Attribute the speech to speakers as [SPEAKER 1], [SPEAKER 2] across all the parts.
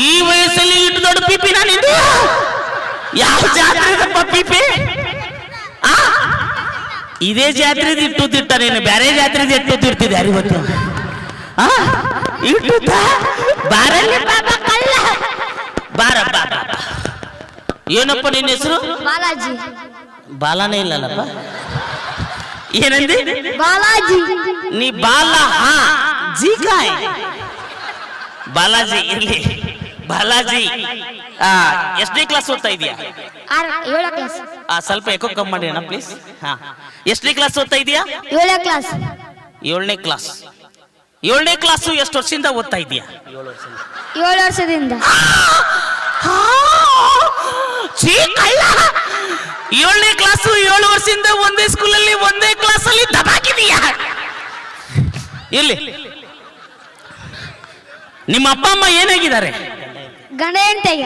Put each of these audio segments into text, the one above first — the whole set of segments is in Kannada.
[SPEAKER 1] ಈ ವಯಸ್ಸಲ್ಲಿ ಇಟ್ಟು ದೊಡ್ಡ ಪಿಪಿ ನಾನಿದ್ದು ಯಾವ ಜಾತ್ರೆದಪ್ಪ ಪಿಪಿ? ಇದೇ ಜಾತ್ರೆದು ಇಟ್ಟು ತಿಟ್ಟ ನೀನು ಬೇರೆ ಜಾತ್ರೆದು ಇಟ್ಟು ತಿರ್ತಿದ್ದೆ ಯಾರಿಗೆ ಗೊತ್ತು? ಇಟ್ಟು ಬಾರಲ್ಲಿ ಕಲ್ಲ ಬಾರ ಬಾಬಾ. ಏನಪ್ಪ ನಿನ್ನ ಹೆಸರು?
[SPEAKER 2] ಬಾಲಾಜಿ.
[SPEAKER 1] ಬಾಲಾನೇ ಇಲ್ಲಲ್ಲಪ್ಪ. ಏನಂದಿ?
[SPEAKER 2] ಬಾಲಾಜಿ.
[SPEAKER 1] ನೀ ಬಾಲ ಜಿ ಕಾಯ್ ಬಾಲಾಜಿ ಇರ್ಲಿ. ಬಾಲಾಜಿ ಎಷ್ಟನೇ ಕ್ಲಾಸ್ ಓದ್ತಾ ಇದೀಯಾ?
[SPEAKER 2] 7ನೇ ಕ್ಲಾಸ್.
[SPEAKER 1] ಸ್ವಲ್ಪ ಎಕೋ ಕಮ್ಮಿ ಮಾಡಿ ಅಣ್ಣ ಪ್ಲೀಸ್. ಎಷ್ಟನೇ ಕ್ಲಾಸ್ ಓದ್ತಾ ಇದೀಯಾ?
[SPEAKER 2] 7ನೇ ಕ್ಲಾಸ್.
[SPEAKER 1] 7ನೇ ಕ್ಲಾಸ್. 7ನೇ ಕ್ಲಾಸು ಎಷ್ಟು ವರ್ಷದಿಂದ ಓದ್ತಾ ಇದೀಯಾ?
[SPEAKER 2] 7 ವರ್ಷದಿಂದ.
[SPEAKER 1] 7ನೇ ಕ್ಲಾಸು 7 ವರ್ಷದಿಂದ ಒಂದೇ ಸ್ಕೂಲಲ್ಲಿ ಒಂದೇ ಕ್ಲಾಸಲ್ಲಿ ದಬಾಕಿದೀಯಾ? ಇಲ್ಲಿ ನಿಮ್ಮ ಅಪ್ಪ ಅಮ್ಮ ಏನಾಗಿದ್ದಾರೆ?
[SPEAKER 2] ಗಂಡ ಹೆಂಡತಿಗೆ.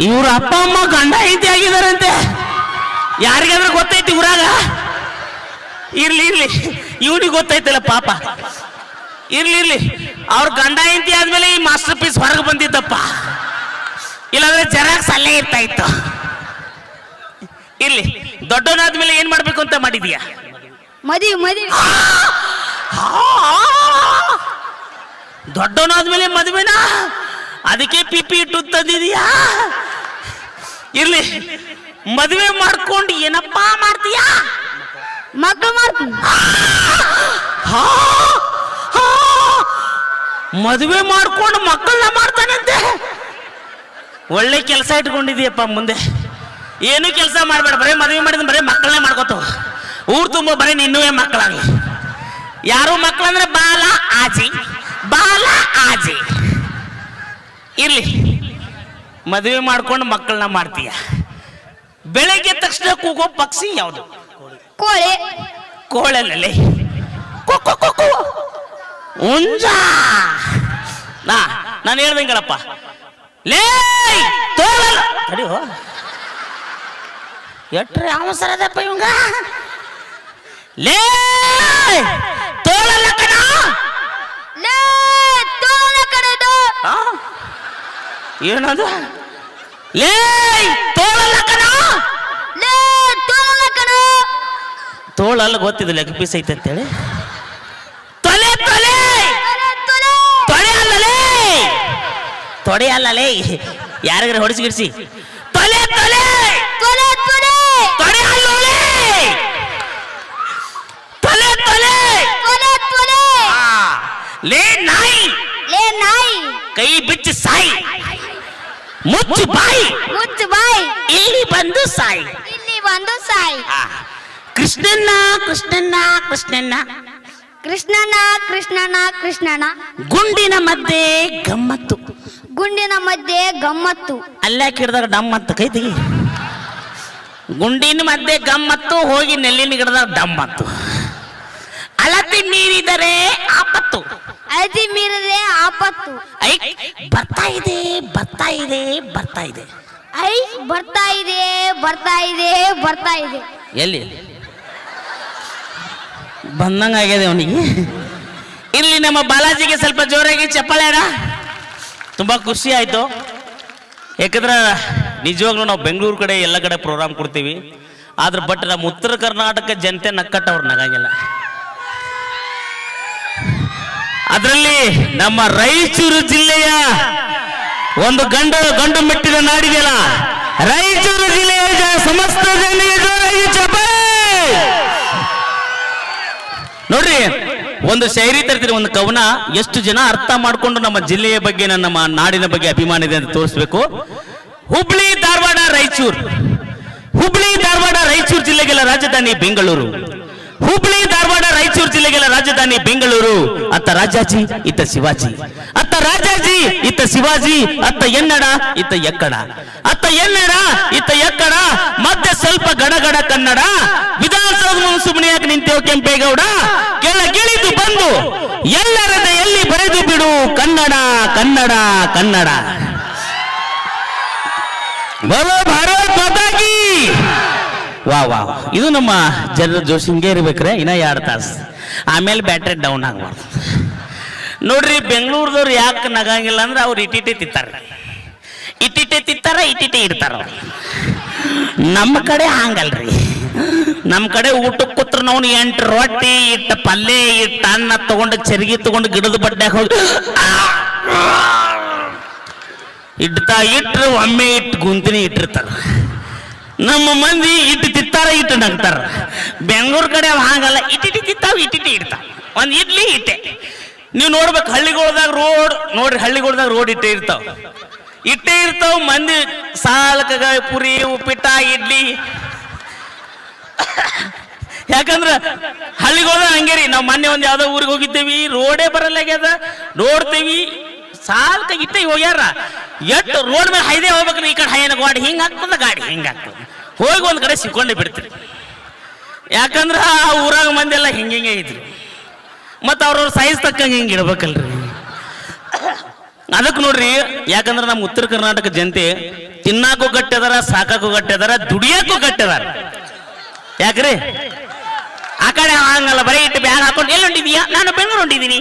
[SPEAKER 2] ಇವ್ರ ಅಪ್ಪ ಅಮ್ಮ ಗಂಡ ಹೆಂಡತಿ ಆಗಿದಾರಂತೆ. ಯಾರಿಗಾದ್ರೂ ಗೊತ್ತೈತಿ ಊರಾಗ? ಇರ್ಲಿ ಇರ್ಲಿ, ಇವನಿಗೆ ಗೊತ್ತೈತಲ್ಲ ಪಾಪ. ಇರ್ಲಿ ಇರ್ಲಿ, ಅವ್ರ ಗಂಡ ಹೆಂಡತಿ ಆದ್ಮೇಲೆ ಈ ಮಾಸ್ಟರ್ ಪೀಸ್ ಹೊರಗೆ ಬಂದಿದ್ದಪ್ಪ, ಇಲ್ಲಾಂದ್ರೆ ಜೆರಾಕ್ಸ್ ಅಲ್ಲೇ ಇರ್ತಾ ಇತ್ತು. ಇರ್ಲಿ, ದೊಡ್ಡವನಾದ್ಮೇಲೆ ಏನ್ ಮಾಡ್ಬೇಕು ಅಂತ ಮಾಡಿದ್ಯಾ? ಮದುವೆ.
[SPEAKER 1] ದೊಡ್ಡವನಾದ್ಮೇಲೆ ಮದುವೆನಾ? ಅದಕ್ಕೆ ಪಿಪಿ ಇಟ್ಟು ತಂದಿದೀಯಾ? ಇರ್ಲಿ, ಮದುವೆ ಮಾಡ್ಕೊಂಡು ಏನಪ್ಪಾ ಮಾಡ್ತೀಯಾ?
[SPEAKER 2] ಮಕ್ಕಳು ಮಾಡ್ತೀನಿ.
[SPEAKER 1] ಮದುವೆ ಮಾಡ್ಕೊಂಡು ಮಕ್ಕಳನ್ನ ಮಾಡ್ತಾನಂತೆ. ಒಳ್ಳೆ ಕೆಲಸ ಇಟ್ಕೊಂಡಿದೀಯಪ್ಪ. ಮುಂದೆ ಏನು ಕೆಲಸ ಮಾಡ್ಬೇಡ, ಬರೀ ಮದುವೆ ಮಾಡಿದ್ರೆ ಬರೀ ಮಕ್ಕಳನ್ನೇ ಮಾಡ್ಕೋತಾವ. ಊರು ತುಂಬ ಬರೀ ನಿನ್ನುವೇ ಮಕ್ಕಳಾಗ್ಲಿ. ಯಾರು ಮಕ್ಕಳಂದ್ರೆ ಬಾಲ ಆಜಿ, ಬಾಲ ಆಜಿ. ಇರ್ಲಿ, ಮದುವೆ ಮಾಡ್ಕೊಂಡು ಮಕ್ಕಳನ್ನ ಮಾಡ್ತೀಯ. ಬೆಳಗ್ಗೆ ತಕ್ಷಣ ಕೂಗೋ ಪಕ್ಷಿ ಯಾವುದು?
[SPEAKER 2] ಕೋಳಿ.
[SPEAKER 1] ಕೋಳಲ್ಲೇ ಹುಂಜ. ನಾನು ಹೇಳ್ದಂಗಳಪ್ಪ, ಲೇ ತೋಳಲ್ಲ ತಡಿಯೋ, ಎಟ್ರೆ ಅವಸರದಪ್ಪ ಇವಂಗ. ಲೇ ತೋಳಲ್ಲ ಕಣ,
[SPEAKER 2] ಲೇ ತೋಳ ಕಡೆದು.
[SPEAKER 1] ಏನದು? ಲೇ ತೋಳಲ್ಲ ಕಣ,
[SPEAKER 2] ಲೇ ತೋಳ ಕಣ.
[SPEAKER 1] ತೋಳಲ್ಲ ಗೊತ್ತಿದ್ದು ಲೆಗ್ ಪೀಸ್ ಐತೆ ಅಂತೇಳಿ. ತೊಲೆ ತೊಲೆ ತೊಳೆ ಅಲ್ಲಲೇ, ತೊಡೆ ಅಲ್ಲಲೇ. ಯಾರಿಗಾರ ಹೊಡಿಸಿ ತೊಲೆ ತೊಲೆ
[SPEAKER 2] ತೊಲೆ ತೊಲೆ
[SPEAKER 1] ತೊಡೆ ಅಲ್ಲೋಲೆ, ತೊಲೆ ತೊಲೆ
[SPEAKER 2] ತೊಲೆ ತೊಲೆ.
[SPEAKER 1] ಲೇ ನಾಯಿ,
[SPEAKER 2] ಲೇ ನಾಯಿ,
[SPEAKER 1] ಕೈ ಬಿಚ್ಚಿ ಸಾಯಿ, ಮುಚ್ಚು ಬಾಯಿ,
[SPEAKER 2] ಮುಚ್ಚು ಬಾಯಿ,
[SPEAKER 1] ಇಲ್ಲಿ ಬಂದು ಸಾಯಿ,
[SPEAKER 2] ಇಲ್ಲಿ ಬಂದು ಸಾಯಿ.
[SPEAKER 1] ಕೃಷ್ಣಣ್ಣ ಕೃಷ್ಣಣ್ಣ ಕೃಷ್ಣಣ್ಣ,
[SPEAKER 2] ಕೃಷ್ಣನ ಕೃಷ್ಣನ ಕೃಷ್ಣನ,
[SPEAKER 1] ಗುಂಡಿನ ಮಧ್ಯೆ ಗಮ್ಮತ್ತು,
[SPEAKER 2] ಗುಂಡಿನ ಮಧ್ಯೆ ಗಮ್ಮತ್ತು.
[SPEAKER 1] ಅಲ್ಲೇ ಕಿಡ್ದಾಗ ಡಮ್ಮತ್ತು. ಕೈ ತೆಗಿ. ಗುಂಡಿನ ಮಧ್ಯೆ ಗಮ್ಮತ್ತು, ಹೋಗಿ ನೆಲ್ಲಿನ ಗಿಡದಾಗ ಡಮ್ಮತ್ತು. ಅಳತಿ ಮೀರಿದರೆ ಆಪತ್ತು,
[SPEAKER 2] ಅಳತಿ ಮೀರಿದೆ ಆಪತ್ತು.
[SPEAKER 1] ಐ ಬರ್ತಾ ಇದೆ ಬರ್ತಾ ಇದೆ ಬರ್ತಾ ಇದೆ,
[SPEAKER 2] ಐ ಬರ್ತಾ ಇದೆ ಬರ್ತಾ ಇದೆ ಬರ್ತಾ ಇದೆ.
[SPEAKER 1] ಎಲ್ಲಿ ಬಂದಂಗ ಆಗ್ಯದೆ ಅವನಿಗೆ. ಇಲ್ಲಿ ನಮ್ಮ ಬಾಲಾಜಿಗೆ ಸ್ವಲ್ಪ ಜೋರಾಗಿ ಚಪ್ಪಾಳೆ ಅಣ್ಣ. ತುಂಬಾ ಖುಷಿ ಆಯ್ತು. ಯಾಕಂದ್ರೆ ನಿಜವಾಗ್ಲೂ ನಾವು ಬೆಂಗಳೂರು ಕಡೆ ಎಲ್ಲ ಕಡೆ ಪ್ರೋಗ್ರಾಮ್ ಕೊಡ್ತೀವಿ, ಆದ್ರೆ ಬಟ್ ನಮ್ಮ ಉತ್ತರ ಕರ್ನಾಟಕ ಜನತೆ ನಕ್ಕಟ್ಟವ್ರು ನಗಾಗಿಲ್ಲ. ಅದರಲ್ಲಿ ನಮ್ಮ ರಾಯಚೂರು ಜಿಲ್ಲೆಯ ಒಂದು ಗಂಡು ಮೆಟ್ಟಿನ ನಾಡಿದೆಯಲ್ಲ, ರಾಯಚೂರು ಜಿಲ್ಲೆಯ ಸಮಸ್ತ ಜನರಿಗೆ ಜೋರಾಗಿ ಚಪ್ಪಾಳೆ. ನೋಡ್ರಿ, ಒಂದು ಶೈರಿ ತರ್ತೀರಿ, ಒಂದು ಕವನ. ಎಷ್ಟು ಜನ ಅರ್ಥ ಮಾಡ್ಕೊಂಡು ನಮ್ಮ ಜಿಲ್ಲೆಯ ಬಗ್ಗೆ, ನಮ್ಮ ನಾಡಿನ ಬಗ್ಗೆ ಅಭಿಮಾನ ಇದೆ ಅಂತ ತೋರಿಸ್ಬೇಕು. ಹುಬ್ಳಿ ಧಾರವಾಡ ರಾಯಚೂರು, ಹುಬ್ಳಿ ಧಾರವಾಡ ರಾಯಚೂರು ಜಿಲ್ಲೆಗೆಲ್ಲ ರಾಜಧಾನಿ ಬೆಂಗಳೂರು, ಹುಬ್ಳಿ ಧಾರವಾಡ ರಾಯಚೂರು ಜಿಲ್ಲೆಗೆಲ್ಲ ರಾಜಧಾನಿ ಬೆಂಗಳೂರು. ಅತ್ತ ರಾಜಾಜಿ ಇತ್ತ ಶಿವಾಜಿ, ಅತ್ತ ರಾಜಾಜಿ ಇತ್ತ ಶಿವಾಜಿ, ಅತ್ತ ಎನ್ನಡ ಇತ್ತ ಎಕ್ಕಡ, ಅತ್ತ ಎನ್ನಡ ಇತ್ತ ಎಕ್ಕಡ, ಮತ್ತೆ ಸ್ವಲ್ಪ ಗಡಗಡ ಕನ್ನಡ. ವಿಧಾನಸೌಧ ಸುಮ್ಮನೆಯಾಗಿ ನಿಂತೇವು ಕೆಂಪೇಗೌಡ, ಕೆಳಗಿಳಿದು ಬಂದು ಎಲ್ಲರದ ಎಲ್ಲಿ ಬರೆದು ಬಿಡು ಕನ್ನಡ ಕನ್ನಡ ಕನ್ನಡ. ಬೋಲೋ ಭಾರತ್ ಮಾತಾ ಕಿ. ವಾ ವಾ, ಇದು ನಮ್ಮ ಜನರ ಜೋಶ್ ಹಿಂಗೆ ಇರ್ಬೇಕ್ರೆ ಇನ್ನ 2 ತಾಸು, ಆಮೇಲೆ ಬ್ಯಾಟ್ರಿ ಡೌನ್ ಆಗ್ಬಾರ್ದು. ನೋಡ್ರಿ, ಬೆಂಗಳೂರದವ್ರು ಯಾಕೆ ನಗಂಗಿಲ್ಲ ಅಂದ್ರೆ ಅವ್ರು ಇಟ್ಟಿಟ್ಟೆ ತಿಂತಾರ, ಇಟ್ಟಿಟ್ಟೆ ಇಡ್ತಾರ. ನಮ್ಮ ಕಡೆ ಹಂಗಲ್ರಿ, ನಮ್ಮ ಕಡೆ ಊಟಕ್ಕೆ ಕೂತ್ರ ನಾವು 8 ರೊಟ್ಟಿ ಇಟ್ಟ ಪಲ್ಯ ಇಟ್ಟ ಅನ್ನ ತಗೊಂಡು ಚರ್ಗಿ ತಗೊಂಡು ಗಿಡದ ಬಡ್ಡ್ಯಾಗ ಹೋಗಿ ಇಟ್ರು ಒಮ್ಮೆ ಇಟ್ಟು ಗುಂತಿನಿ ಇಟ್ಟಿರ್ತಾರ. ನಮ್ಮ ಮಂದಿ ಇಟ್ಟು ತಿಂತಾರ, ಇಟ್ಟು ನಗ್ತಾರ. ಬೆಂಗಳೂರು ಕಡೆ ಹಾಗಲ್ಲ, ಇಟ್ಟಿಟ್ಟು ತಿಂತಾವ, ಇಟ್ಟಿಟ್ಟು ಇಡ್ತಾವ. ಒಂದು ಇಡ್ಲಿ ಇಟ್ಟೆ. ನೀವು ನೋಡ್ಬೇಕು ಹಳ್ಳಿಗಳ್ದಾಗ ನೋಡ್ರಿ, ಹಳ್ಳಿಗಳ್ದಾಗ ರೋಡ್ ಇಟ್ಟೇ ಇರ್ತಾವ. ಮಂದಿ ಸಾಲಕ ಪುರಿ ಉಪ್ಪಿಟ್ಟ ಇಡ್ಲಿ. ಯಾಕಂದ್ರ ಹಳ್ಳಿಗಳ್ದಾಗ ಹಂಗೆ ರೀ. ನಾವು ಮೊನ್ನೆ ಒಂದು ಯಾವ್ದೋ ಊರಿಗೆ ಹೋಗಿದ್ದೇವಿ, ರೋಡೇ ಬರಲ್ಲಾಗ್ಯದ. ನೋಡ್ತೇವಿ ಸಾಲ್ಕ ಇಟ್ಟೆ ಹೋಗ್ಯಾರ. ಎಷ್ಟು ರೋಡ್ ಮೇಲೆ ಹೈದೇ ಹೋಗ್ಬೇಕ್ರಿ, ಈ ಕಡೆ ಹೈನ ಗಾಡಿ ಹಿಂಗಾಗ್ತದ, ಗಾಡಿ ಹಿಂಗಾಗ್ತದ. ಹೋಗಿ ಒಂದ್ ಕಡೆ ಸಿಕ್ಕೊಂಡೇ ಬಿಡ್ತೀರಿ. ಯಾಕಂದ್ರ ಆ ಊರಾಗ ಮಂದಿ ಎಲ್ಲ ಹಿಂಗೆ ಇದ್ರಿ. ಮತ್ತು ಅವ್ರವ್ರ ಸೈಜ್ ತಕ್ಕಂಗೆ ಹಿಂಗೆ ಇಡ್ಬೇಕಲ್ರಿ. ಅದಕ್ಕೆ ನೋಡ್ರಿ, ಯಾಕಂದ್ರೆ ನಮ್ಮ ಉತ್ತರ ಕರ್ನಾಟಕ ಜನತೆ ತಿನ್ನಾಕೂ ಗಟ್ಟಿದಾರ, ಸಾಕಾಕೂ ಗಟ್ಟಿದಾರ, ದುಡಿಯಾಕೂ ಗಟ್ಟಿದಾರ. ಯಾಕ್ರಿ? ಆ ಕಡೆ ಹಂಗಲ್ಲ, ಬರೀ ಇಟ್ಟು ಬ್ಯಾಗ್ ಹಾಕೊಂಡು ಎಲ್ಲಿ ಹೊಂಟಿದೀಯಾ? ನಾನು ಬೆಂಗಳೂರು ಹೊಂಟಿದ್ದೀನಿ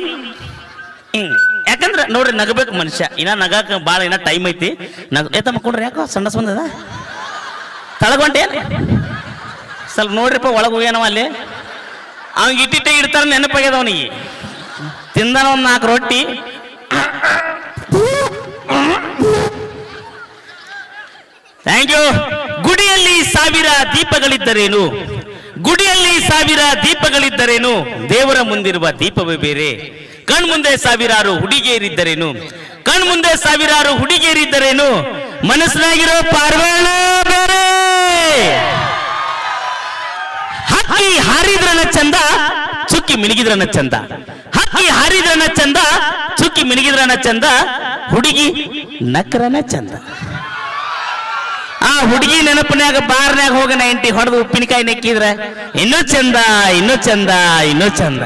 [SPEAKER 1] ಹಿಂಗೆ. ಯಾಕಂದ್ರೆ ನೋಡ್ರಿ, ನಗಬೇಕು ಮನುಷ್ಯ. ಇನ್ನ ನಗಾಕ ಭಾಳ ಇನ್ನ ಟೈಮ್ ಐತಿ. ಏತಮ್ಮ ಕೊಡ್ರಿ, ಯಾಕೋ ಸಣ್ಣ ಬಂದದ ತಳಗೊಂಡೇನು ಸ್ವಲ್ಪ ನೋಡ್ರಿಪ್ಪ, ಒಳಗೆ ಹೋಗ್ಯಾನವ ಅಲ್ಲಿ. ಅವ್ನಿಗೆ ಇಟ್ಟಿಟ್ಟೆ ಇಡ್ತಾರ, ನೆನಪಾಗ್ಯದ ಅವನಿಗೆ. ತಿಂದಾನ ಒಂದು 4 ರೊಟ್ಟಿ. Thank you. ಗುಡಿಯಲ್ಲಿ 1000 ದೀಪಗಳಿದ್ದರೇನು, ಗುಡಿಯಲ್ಲಿ 1000 ದೀಪಗಳಿದ್ದರೇನು, ದೇವರ ಮುಂದಿರುವ ದೀಪವೇ ಬೇರೆ. ಕಣ್ಮುಂದೆ 1000 ಹುಡುಗಿಯರಿದ್ದರೇನು, ಕಣ್ಮುಂದೆ 1000 ಹುಡುಗಿಯರಿದ್ದರೇನು, ಮನಸ್ಸಿನಾಗಿರೋ ಪಾರ್ವಾಳ ಬೇರೆ. ಹಕ್ಕಿ ಹಾರಿದ್ರನ ಚಂದ, ಚುಕ್ಕಿ ಮಿಣಿಗಿದ್ರನ ಚಂದ. ಹಕ್ಕಿ ಹಾರಿದ್ರನ ಚಂದ, ಚುಕ್ಕಿ ಮಿಣಿಗಿದ್ರನ ಚಂದ, ಹುಡುಗಿ ನಕ್ರನ ಚಂದ. ಆ ಹುಡುಗಿ ನೆನಪಿನಾಗ ಬಾರ್ನ್ಯಾಗ ಹೋಗಿ 90 ಹೊಡೆದು ಉಪ್ಪಿನಕಾಯಿ ನೆಕ್ಕಿದ್ರ ಇನ್ನೂ ಚಂದ, ಇನ್ನೂ ಚಂದ, ಇನ್ನೂ ಚಂದ.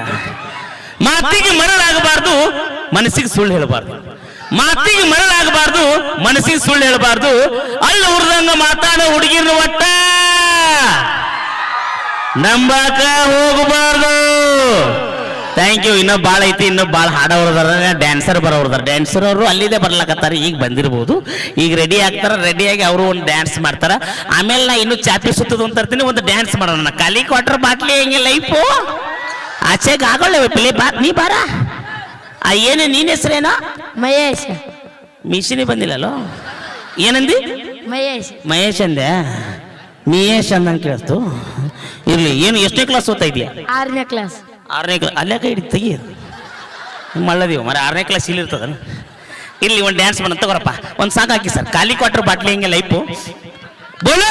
[SPEAKER 1] ಮಾತಿಗೆ ಮರಳಾಗಬಾರ್ದು, ಮನಸ್ಸಿಗೆ ಸುಳ್ಳು ಹೇಳಬಾರ್ದು. ಮಾತಿಗೆ ಮರಳಾಗಬಾರ್ದು, ಮನಸ್ಸಿಗೆ ಸುಳ್ಳು ಹೇಳಬಾರ್ದು. ಅಲ್ಲ ಉರ್ದಂಗ ಮಾತಾಡೋ ಹುಡುಗಿರ್ನ ಒಟ್ಟ ನಂಬಾಕ ಹೋಗಬಾರ್ದು. Thank you. ಇನ್ನೂ ಭಾಳ ಐತಿ, ಇನ್ನೂ ಭಾಳ ಹಾಡೋರ್ದಾರ, ಡ್ಯಾನ್ಸರ್ ಬರೋರ್ದಾರ. ಡ್ಯಾನ್ಸರ್ ಅವರು ಅಲ್ಲಿದೆ ಬರ್ಲಾಕತ್ತಾರ, ಈಗ ಬಂದಿರ್ಬೋದು. ಈಗ ರೆಡಿ ಆಗ್ತಾರ, ರೆಡಿಯಾಗಿ ಅವರು ಒಂದು ಡ್ಯಾನ್ಸ್ ಮಾಡ್ತಾರ. ಆಮೇಲೆ ನಾ ಇನ್ನೂ ಚಾಪಿ ಸುತ್ತದು ಅಂತ ಇರ್ತೀನಿ, ಒಂದು ಡ್ಯಾನ್ಸ್ ಮಾಡೋಣ. ಖಾಲಿ ಕ್ವಾರ್ಟರ್ ಬಾಟ್ಲಿ ಹೆಂಗೆ ಲೈಫು ಆಚೆಗೆ ಆಗೋಳ್ಳೆ ಪ್ಲೇ ಬಾ. ನೀ ಬಾರ. ಏನು ನೀನ್ ಹೆಸರೇನೋ?
[SPEAKER 3] ಮಹೇಶ್.
[SPEAKER 1] ಮಿಷಿನಿ ಬಂದಿಲ್ಲಲ್ಲೋ. ಏನಂದಿ?
[SPEAKER 3] ಮಹೇಶ್.
[SPEAKER 1] ಮಹೇಶ್ ಅಂದೆ. ಮಹೇಶ್ ಅಂದಂಗೆ ಕೇಳ್ತು. ಇರ್ಲಿ. ಏನು ಎಷ್ಟನೇ ಕ್ಲಾಸ್ ಓದ್ತಾ ಇದೆಯಾ?
[SPEAKER 3] 6ನೇ ಕ್ಲಾಸ್.
[SPEAKER 1] 6ನೇ ಕ್ಲಾಸ್. ಅಲ್ಲೇ ಕೈ ಹಿಡಿದು ತೆಗಿ. ಮಳ್ಳದೀವ ಮರ 6ನೇ ಕ್ಲಾಸ್ ಇಲ್ಲಿ ಇರ್ತದ. ಇಲ್ಲಿ ಒಂದು ಡ್ಯಾನ್ಸ್ ಮಾಡೋಣ ತಗೋರಪ್ಪ. ಒಂದು ಸಾಂಗ್ ಹಾಕಿ ಸರ್. ಖಾಲಿ ಕ್ವಾರ್ಟರ್ ಬಾಟ್ಲಿ ಹೆಂಗೆ ಲೈಫು. ಬೋಲೋ